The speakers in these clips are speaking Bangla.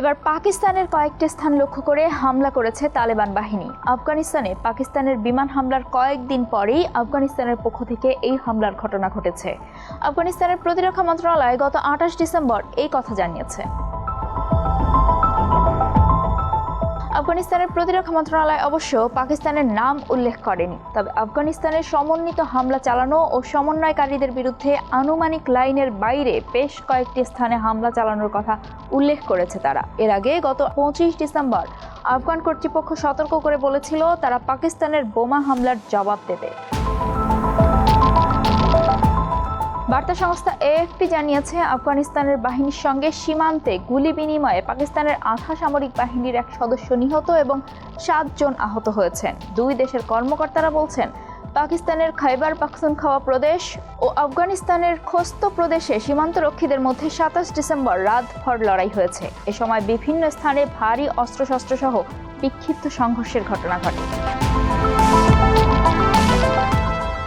এবার পাকিস্তানের কয়েকটি স্থান লক্ষ্য করে হামলা করেছে তালেবান বাহিনী। আফগানিস্তানে পাকিস্তানের বিমান হামলার কয়েকদিন পরেই আফগানিস্তানের পক্ষ থেকে এই হামলার ঘটনা ঘটেছে। আফগানিস্তানের প্রতিরক্ষা মন্ত্রণালয় গত 28 ডিসেম্বর এই কথা জানিয়েছে। আফগানিস্তানের প্রতিরক্ষা মন্ত্রণালয় অবশ্য পাকিস্তানের নাম উল্লেখ করেনি, তবে আফগানিস্তানের সমন্বিত হামলা চালানো ও সমন্বয়কারীদের বিরুদ্ধে আনুমানিক লাইনের বাইরে বেশ কয়েকটি স্থানে হামলা চালানোর কথা উল্লেখ করেছে তারা। এর আগে গত 25 ডিসেম্বর আফগান কর্তৃপক্ষ সতর্ক করে বলেছিল তারা পাকিস্তানের বোমা হামলার জবাব দেবে। বার্তা সংস্থা এএফপি জানিয়েছে, আফগানিস্তানের বাহিনীর সঙ্গে সীমান্তে গুলি বিনিময়ে পাকিস্তানের আধা সামরিক বাহিনীর এক সদস্য নিহত এবং 7 জন আহত হয়েছেন। দুই দেশের কর্মকর্তারা বলছেন, পাকিস্তানের খাইবার পাখতুনখাওয়া প্রদেশ ও আফগানিস্তানের খোস্ত প্রদেশে সীমান্তরক্ষীদের মধ্যে 27 ডিসেম্বর রাতভর লড়াই হয়েছে। এ সময় বিভিন্ন স্থানে ভারী অস্ত্রশস্ত্র সহ বিক্ষিপ্ত সংঘর্ষের ঘটনা ঘটে।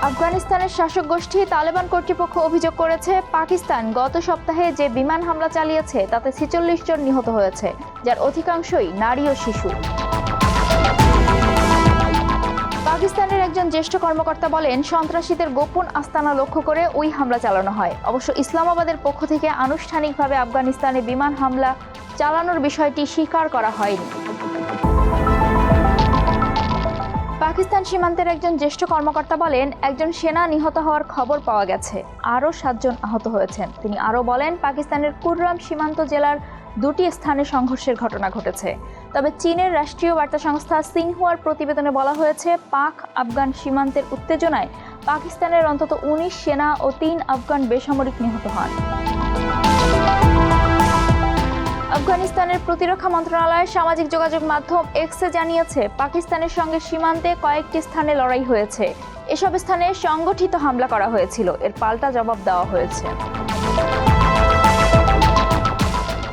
আফগানিস্তানের শাসক গোষ্ঠী তালেবান কর্তৃপক্ষ অভিযোগ করেছে, পাকিস্তান গত সপ্তাহে যে বিমান হামলা চালিয়েছে তাতে 46 জন নিহত হয়েছে, যার অধিকাংশই নারী ও শিশু। পাকিস্তানের একজন জ্যেষ্ঠ কর্মকর্তা বলেন, সন্ত্রাসীদের গোপন আস্তানা লক্ষ্য করে ওই হামলা চালানো হয়। অবশ্য ইসলামাবাদের পক্ষ থেকে আনুষ্ঠানিকভাবে আফগানিস্তানে বিমান হামলা চালানোর বিষয়টি স্বীকার করা হয়নি। পাকিস্তান সীমান্তের একজন জ্যেষ্ঠ কর্মকর্তা বলেন, একজন সেনা নিহত হওয়ার খবর পাওয়া গেছে, আরও 7 জন আহত হয়েছেন। তিনি আরও বলেন, পাকিস্তানের কুররাম সীমান্ত জেলার 2টি স্থানে সংঘর্ষের ঘটনা ঘটেছে। তবে চীনের রাষ্ট্রীয় বার্তা সংস্থা সিনহুয়ার প্রতিবেদনে বলা হয়েছে, পাক আফগান সীমান্তের উত্তেজনায় পাকিস্তানের অন্তত 19 সেনা ও 3 আফগান বেসামরিক নিহত হন। আফগানিস্তানের প্রতিরক্ষা মন্ত্রণালয়ের সামাজিক যোগাযোগ মাধ্যম এক্সে জানিয়েছে, পাকিস্তানের সঙ্গে সীমান্তে কয়েকটি স্থানে লড়াই হয়েছে। এসব স্থানে সংগঠিত হামলা করা হয়েছিল, এর পাল্টা জবাব দেওয়া হয়েছে।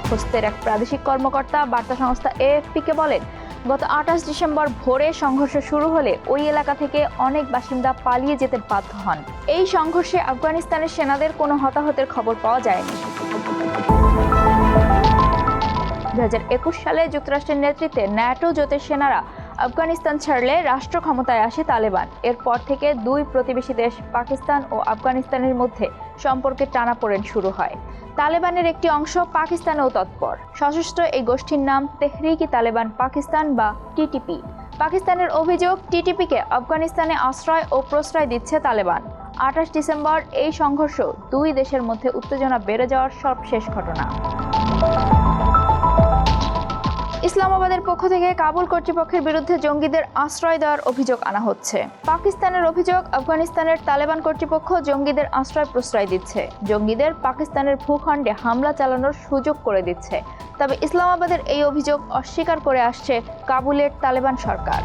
খোস্তের এক প্রাদেশিক কর্মকর্তা বার্তা সংস্থা এএফপিকে বলেন, গত 28 ডিসেম্বর ভোরে সংঘর্ষ শুরু হলে ওই এলাকা থেকে অনেক বাসিন্দা পালিয়ে যেতে বাধ্য হন। এই সংঘর্ষে আফগানিস্তানের সেনাদের কোনো হতাহতের খবর পাওয়া যায়নি। 2021 সালে যুক্তরাষ্ট্রের নেতৃত্বে ন্যাটো জোটের সেনারা আফগানিস্তান ছাড়লে রাষ্ট্র ক্ষমতায় আসে তালেবান। এরপর থেকে দুই প্রতিবেশী দেশ পাকিস্তান ও আফগানিস্তানের মধ্যে সম্পর্কের টানাপোড়েন শুরু হয়। তালেবানের একটি অংশ পাকিস্তানেও তৎপর। সশস্ত্র এই গোষ্ঠীর নাম তেহরিক-ই-তালেবান পাকিস্তান বা টিটিপি। পাকিস্তানের অভিযোগ, টিটিপিকে আফগানিস্তানে আশ্রয় ও প্রশ্রয় দিচ্ছে তালেবান। 28 ডিসেম্বর এই সংঘর্ষ দুই দেশের মধ্যে উত্তেজনা বেড়ে যাওয়ার সবশেষ ঘটনা। ইসলামাবাদের পক্ষ থেকে কাবুল কর্তৃপক্ষের বিরুদ্ধে জঙ্গিদের আশ্রয় দেওয়ার অভিযোগ আনা হচ্ছে। পাকিস্তানের অভিযোগ, আফগানিস্তানের তালেবান কর্তৃপক্ষ জঙ্গিদের আশ্রয় প্রশ্রয় দিচ্ছে, জঙ্গিদের পাকিস্তানের ভূখণ্ডে হামলা চালানোর সুযোগ করে দিচ্ছে। তবে ইসলামাবাদের এই অভিযোগ অস্বীকার করে আসছে কাবুলের তালেবান সরকার।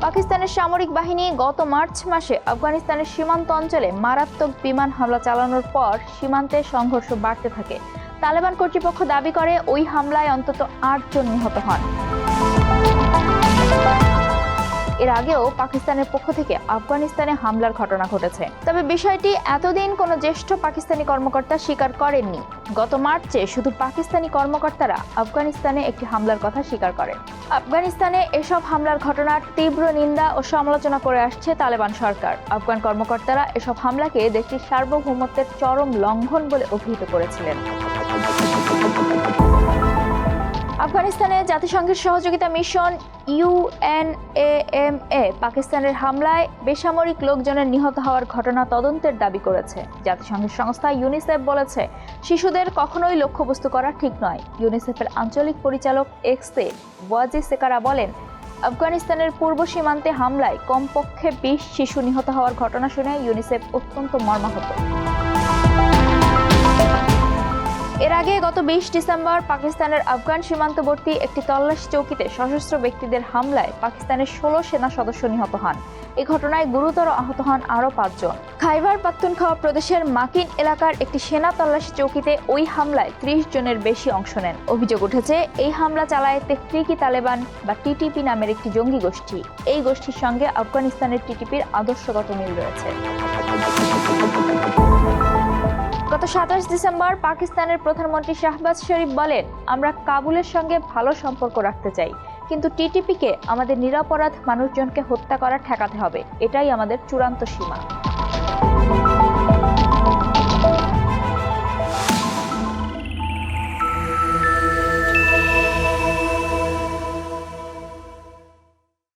পাকিস্তানের সামরিক বাহিনী গত মার্চ মাসে আফগানিস্তানের সীমান্ত অঞ্চলে মারাত্মক বিমান হামলা চালানোর পর সীমান্তে সংঘর্ষ বাড়তে থাকে। তালেবান কর্তৃপক্ষ দাবি করে, ওই হামলায় অন্তত 8 জন নিহত হন। এর আগেও পাকিস্তানের পক্ষ থেকে আফগানিস্তানে হামলার ঘটনা ঘটেছে, তবে বিষয়টি এতদিন কোনো জ্যেষ্ঠ পাকিস্তানি কর্মকর্তা স্বীকার করেননি। গত মার্চে শুধু পাকিস্তানি কর্মকর্তারা আফগানিস্তানে একটি হামলার কথা স্বীকার করেন। আফগানিস্তানে এসব হামলার ঘটনার তীব্র নিন্দা ও সমালোচনা করে আসছে তালেবান সরকার। আফগান কর্মকর্তারা এসব হামলাকে দেশটির সার্বভৌমত্বের চরম লঙ্ঘন বলে অভিহিত করেছিলেন। আফগানিস্তানে জাতিসংঘের সহযোগিতা মিশন UNAMA পাকিস্তানের হামলায় বেসামরিক লোকজনের নিহত হওয়ার ঘটনা তদন্তের দাবি করেছে। জাতিসংঘের সংস্থা ইউনিসেফ বলেছে, শিশুদের কখনোই লক্ষ্যবস্তু করা ঠিক নয়। ইউনিসেফের আঞ্চলিক পরিচালক এক্সে ওয়াজি সেকারা বলেন, আফগানিস্তানের পূর্ব সীমান্তে হামলায় কমপক্ষে 20 শিশু নিহত হওয়ার ঘটনা শুনে ইউনিসেফ অত্যন্ত মর্মাহত। এর আগে গত 20 ডিসেম্বর পাকিস্তানের আফগান সীমান্তবর্তী একটি তল্লাশি চৌকিতে সশস্ত্র ব্যক্তিদের হামলায় পাকিস্তানের 16 সেনা সদস্য নিহত হন। এই ঘটনায় গুরুতর আহত হন আরও 5 জন। খাইবার পাখতুনখাওয়া প্রদেশের মাকিন এলাকার একটি সেনা তল্লাশি চৌকিতে ওই হামলায় 30 জনের বেশি অংশ নেন। অভিযোগ উঠেছে, এই হামলা চালায় তেহরিক-ই-তালেবান বা টিটিপি নামের একটি জঙ্গি গোষ্ঠী। এই গোষ্ঠীর সঙ্গে আফগানিস্তানের টিটিপির আদর্শগত মিল রয়েছে। গত গত 27 ডিসেম্বর পাকিস্তানের প্রধানমন্ত্রী শাহবাজ শরীফ বলেন, আমরা কাবুলের সঙ্গে ভালো সম্পর্ক রাখতে চাই, কিন্তু টিটিপিকে আমাদের নিরপরাধ মানুষজনকে হত্যা করা ঠেকাতে হবে। এটাই আমাদের চূড়ান্ত সীমা।